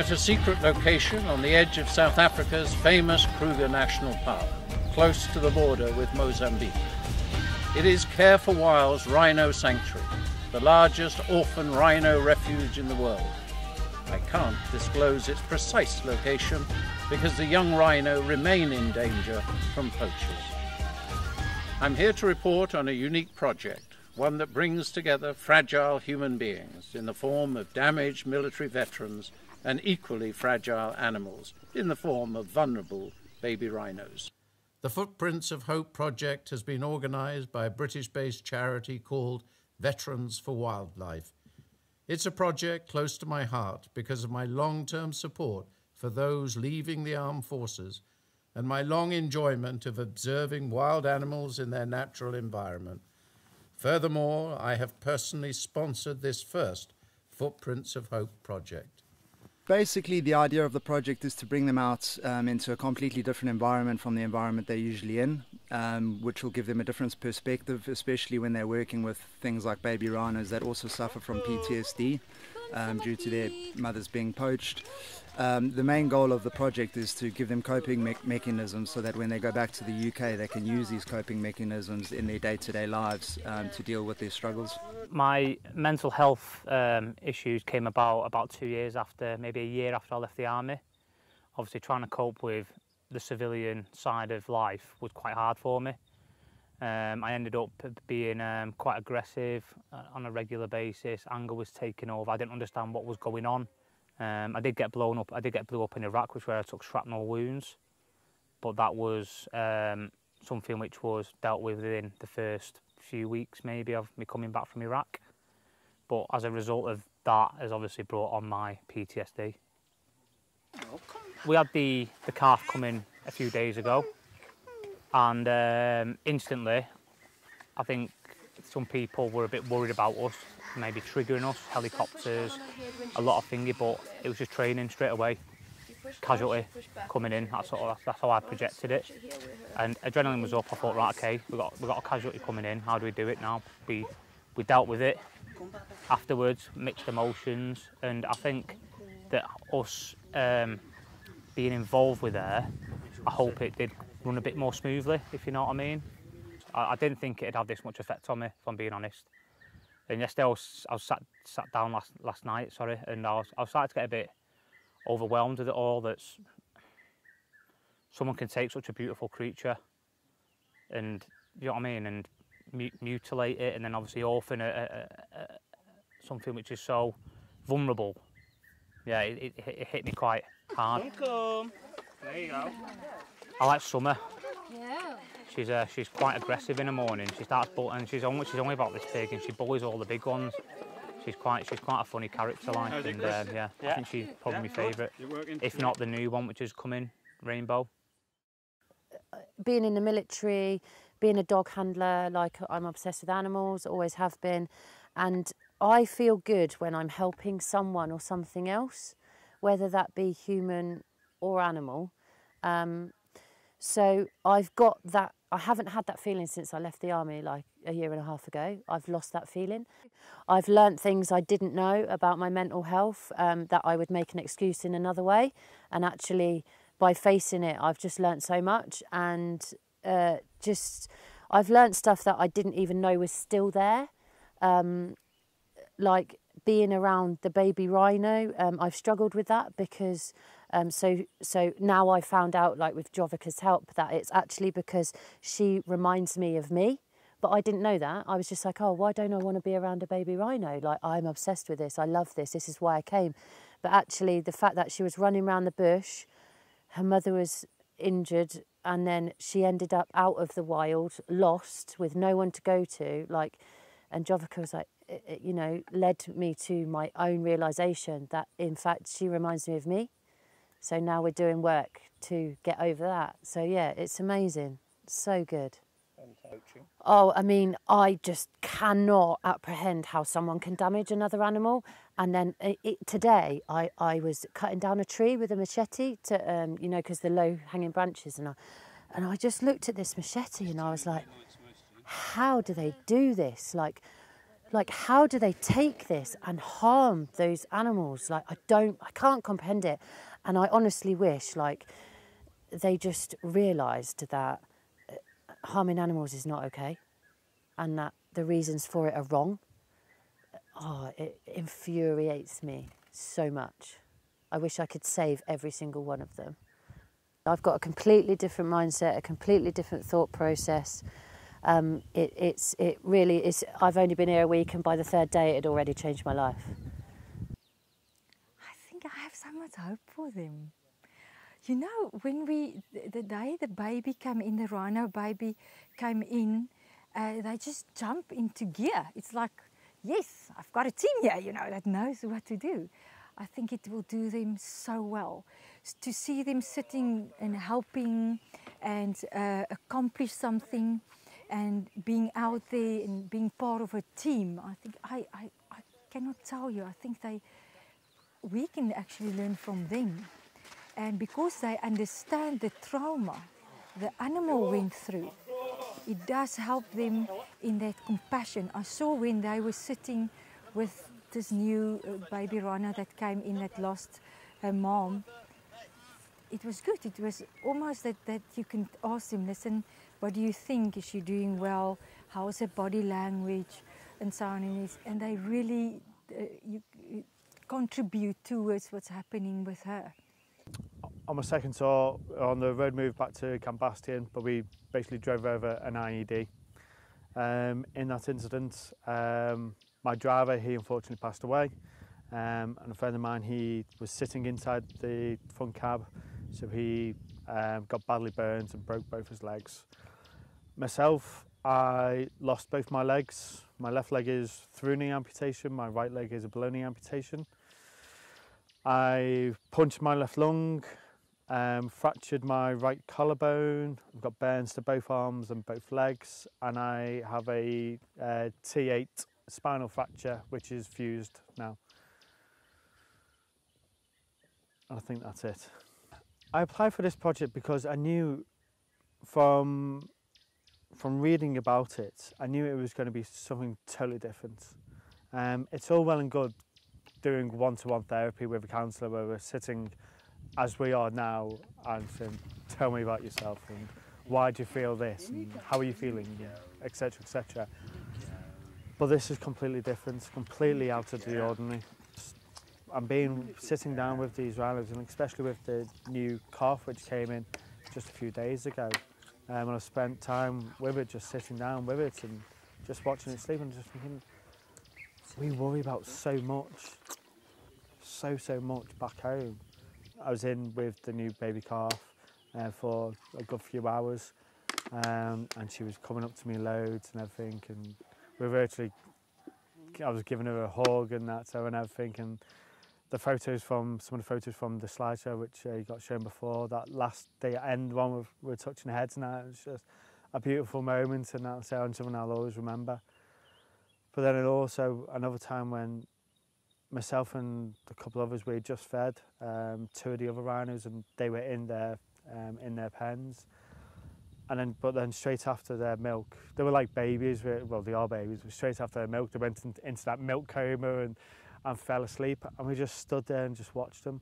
at a secret location on the edge of South Africa's famous Kruger National Park, close to the border with Mozambique. It is Care for Wild's Rhino Sanctuary, the largest orphan rhino refuge in the world. I can't disclose its precise location because the young rhino remain in danger from poachers. I'm here to report on a unique project, one that brings together fragile human beings in the form of damaged military veterans and equally fragile animals in the form of vulnerable baby rhinos. The Footprints of Hope project has been organised by a British-based charity called Veterans for Wildlife. It's a project close to my heart because of my long-term support for those leaving the armed forces and my long enjoyment of observing wild animals in their natural environment. Furthermore, I have personally sponsored this first Footprints of Hope project. Basically, the idea of the project is to bring them out into a completely different environment from the environment they're usually in, which will give them a different perspective, especially when they're working with things like baby rhinos that also suffer from PTSD due to their mothers being poached. The main goal of the project is to give them coping mechanisms so that when they go back to the UK they can use these coping mechanisms in their day-to-day lives to deal with their struggles. My mental health issues came about 2 years after, maybe a year after I left the army. Obviously trying to cope with the civilian side of life was quite hard for me. I ended up being quite aggressive on a regular basis. Anger was taking over. I didn't understand what was going on. I did get blew up in Iraq, which where I took shrapnel wounds, but that was something which was dealt with within the first few weeks maybe of me coming back from Iraq. But as a result of that has obviously brought on my PTSD. We had the calf come in a few days ago, and instantly I think some people were a bit worried about us, maybe triggering us, helicopters, a lot of thingy, but it was just training straight away. Casualty coming in, that's how I projected it. And adrenaline was up. I thought, right, okay, we got a casualty coming in. How do we do it now? We dealt with it. Afterwards, mixed emotions, and I think that us being involved with there, I hope it did run a bit more smoothly, if you know what I mean. I didn't think it'd have this much effect on me, if I'm being honest. And yesterday I was sat down last night, and I was starting to get a bit overwhelmed with it all. That someone can take such a beautiful creature and, you know what I mean, and mutilate it, and then obviously orphan something which is so vulnerable. Yeah, it hit me quite hard. Come. There you go. I like Summer. Yeah. She's quite aggressive in the morning. She starts and she's only about this big, and she bullies all the big ones. She's quite a funny character, like, and yeah, I think she's probably my favourite, if not the new one which is coming, Rainbow. Being in the military, being a dog handler, like, I'm obsessed with animals, always have been, and I feel good when I'm helping someone or something else, whether that be human or animal. So I've got that. I haven't had that feeling since I left the army like a year and a half ago. I've lost that feeling. I've learnt things I didn't know about my mental health, that I would make an excuse in another way, and actually by facing it I've just learnt so much, and I've learnt stuff that I didn't even know was still there, like being around the baby rhino. I've struggled with that because so now I found out, like with Jovika's help, that it's actually because she reminds me of me, but I didn't know that. I was just like, oh, why don't I want to be around a baby rhino? Like, I'm obsessed with this, I love this, this is why I came. But actually the fact that she was running around the bush, her mother was injured, and then she ended up out of the wild, lost, with no one to go to, like, and Jovika was like, it, you know, led me to my own realisation that in fact she reminds me of me. So now we're doing work to get over that. So yeah, it's amazing. So good. Oh, I mean, I just cannot apprehend how someone can damage another animal. And then today I was cutting down a tree with a machete to, you know, because the low hanging branches, and I just looked at this machete and I was like, how do they do this? Like, Like, how do they take this and harm those animals? Like, I can't comprehend it. And I honestly wish, like, they just realised that harming animals is not okay and that the reasons for it are wrong. Oh, it infuriates me so much. I wish I could save every single one of them. I've got a completely different mindset, a completely different thought process. It really is. I've only been here a week, and by the third day, it had already changed my life. I think I have so much hope for them. You know, when the day the baby came in, the rhino baby came in, they just jump into gear. It's like, yes, I've got a team here, you know, that knows what to do. I think it will do them so well. To see them sitting and helping and accomplish something and being out there and being part of a team, I think I cannot tell you. I think we can actually learn from them. And because they understand the trauma the animal went through, it does help them in that compassion. I saw when they were sitting with this new baby rhino that came in that lost her mom, it was good. It was almost that you can ask them, listen, what do you think? Is she doing well? How is her body language? And so on. And they really you contribute towards what's happening with her. On my second tour, on the road move back to Camp Bastion, but we basically drove over an IED. In that incident, my driver, he unfortunately passed away, and a friend of mine, he was sitting inside the front cab, so he got badly burned and broke both his legs. Myself, I lost both my legs. My left leg is through knee amputation, my right leg is a below knee amputation. I punctured my left lung, fractured my right collarbone. I've got burns to both arms and both legs, and I have a T8 spinal fracture, which is fused now. I think that's it. I applied for this project because I knew from reading about it, I knew it was going to be something totally different. It's all well and good doing one-to-one therapy with a counsellor where we're sitting as we are now and saying, tell me about yourself and why do you feel this and how are you feeling, etc, etc. But this is completely different, completely out of the ordinary. I'm sitting down with these rhinos, and especially with the new calf which came in just a few days ago, and I've spent time with it, just sitting down with it and just watching it sleep and just thinking, we worry about so much back home. I was in with the new baby calf for a good few hours, and she was coming up to me loads and everything, and I was giving her a hug and everything, and some of the photos from the slideshow which you got shown before, that last day end one we're touching heads, and that was just a beautiful moment, and that's something I'll always remember. But then it also another time when myself and a couple of others, we had just fed two of the other rhinos, and they were in their pens. But then straight after their milk, they were like babies. Well, they are babies. But straight after their milk, they went into that milk coma and fell asleep. And we just stood there and just watched them.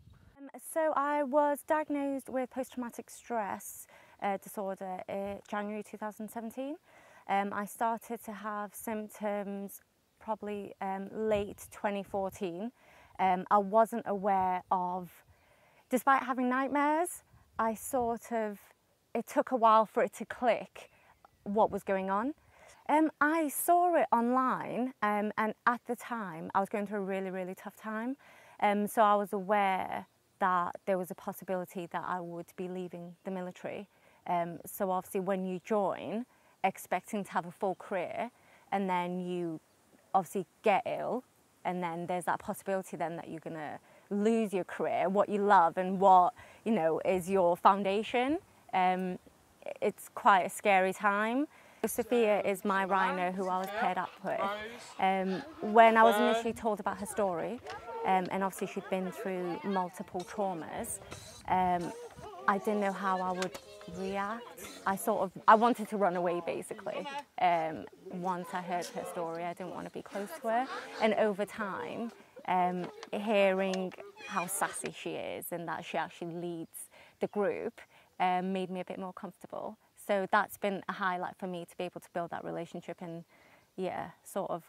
So I was diagnosed with post-traumatic stress disorder in January 2017. I started to have symptoms probably late 2014. I wasn't aware of, despite having nightmares, it took a while for it to click what was going on. I saw it online, and at the time I was going through a really, really tough time. So I was aware that there was a possibility that I would be leaving the military. So obviously when you join, expecting to have a full career, and then you obviously get ill, and then there's that possibility then that you're gonna lose your career, what you love and what, you know, is your foundation. It's quite a scary time. Sophia is my rhino who I was paired up with. When I was initially told about her story, and obviously she'd been through multiple traumas, I didn't know how I would react. I wanted to run away basically. Once I heard her story, I didn't want to be close to her. And over time, hearing how sassy she is and that she actually leads the group made me a bit more comfortable. So that's been a highlight for me, to be able to build that relationship and, yeah, sort of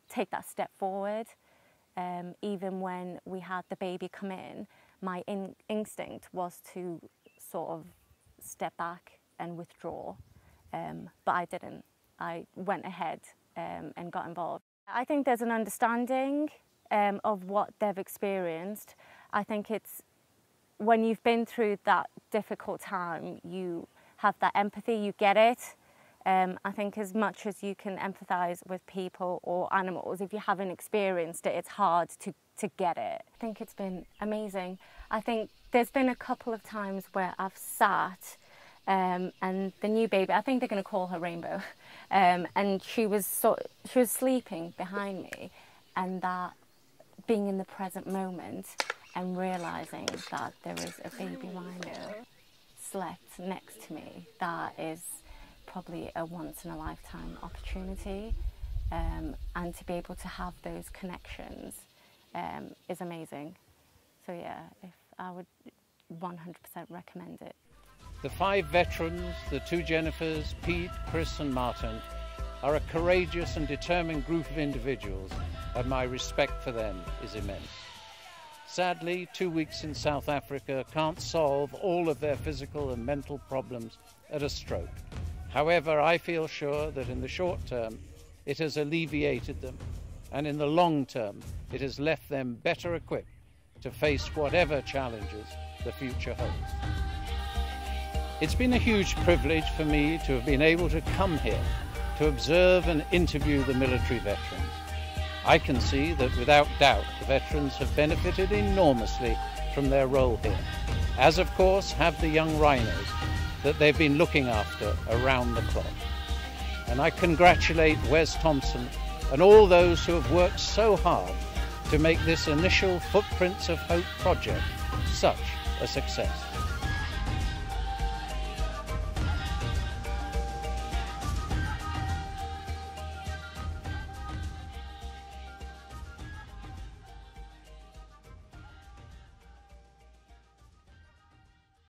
take that step forward. Even when we had the baby come in, my instinct was to sort of step back and withdraw, but I didn't. I went ahead and got involved. I think there's an understanding of what they've experienced. I think it's when you've been through that difficult time, you have that empathy, you get it. I think as much as you can empathise with people or animals, if you haven't experienced it, it's hard to get it. I think it's been amazing. I think there's been a couple of times where I've sat and the new baby, I think they're going to call her Rainbow, and she was sleeping behind me, and that being in the present moment and realising that there is a baby rhino slept next to me, that is probably a once-in-a-lifetime opportunity, and to be able to have those connections is amazing. So yeah, I would 100% recommend it. The 5 veterans, the 2 Jennifers, Pete, Chris and Martin, are a courageous and determined group of individuals, and my respect for them is immense. Sadly, 2 weeks in South Africa can't solve all of their physical and mental problems at a stroke. However, I feel sure that in the short term, it has alleviated them, and in the long term, it has left them better equipped to face whatever challenges the future holds. It's been a huge privilege for me to have been able to come here to observe and interview the military veterans. I can see that without doubt the veterans have benefited enormously from their role here, as of course have the young rhinos that they've been looking after around the clock. And I congratulate Wes Thompson and all those who have worked so hard to make this initial Footprints of Hope project such a success.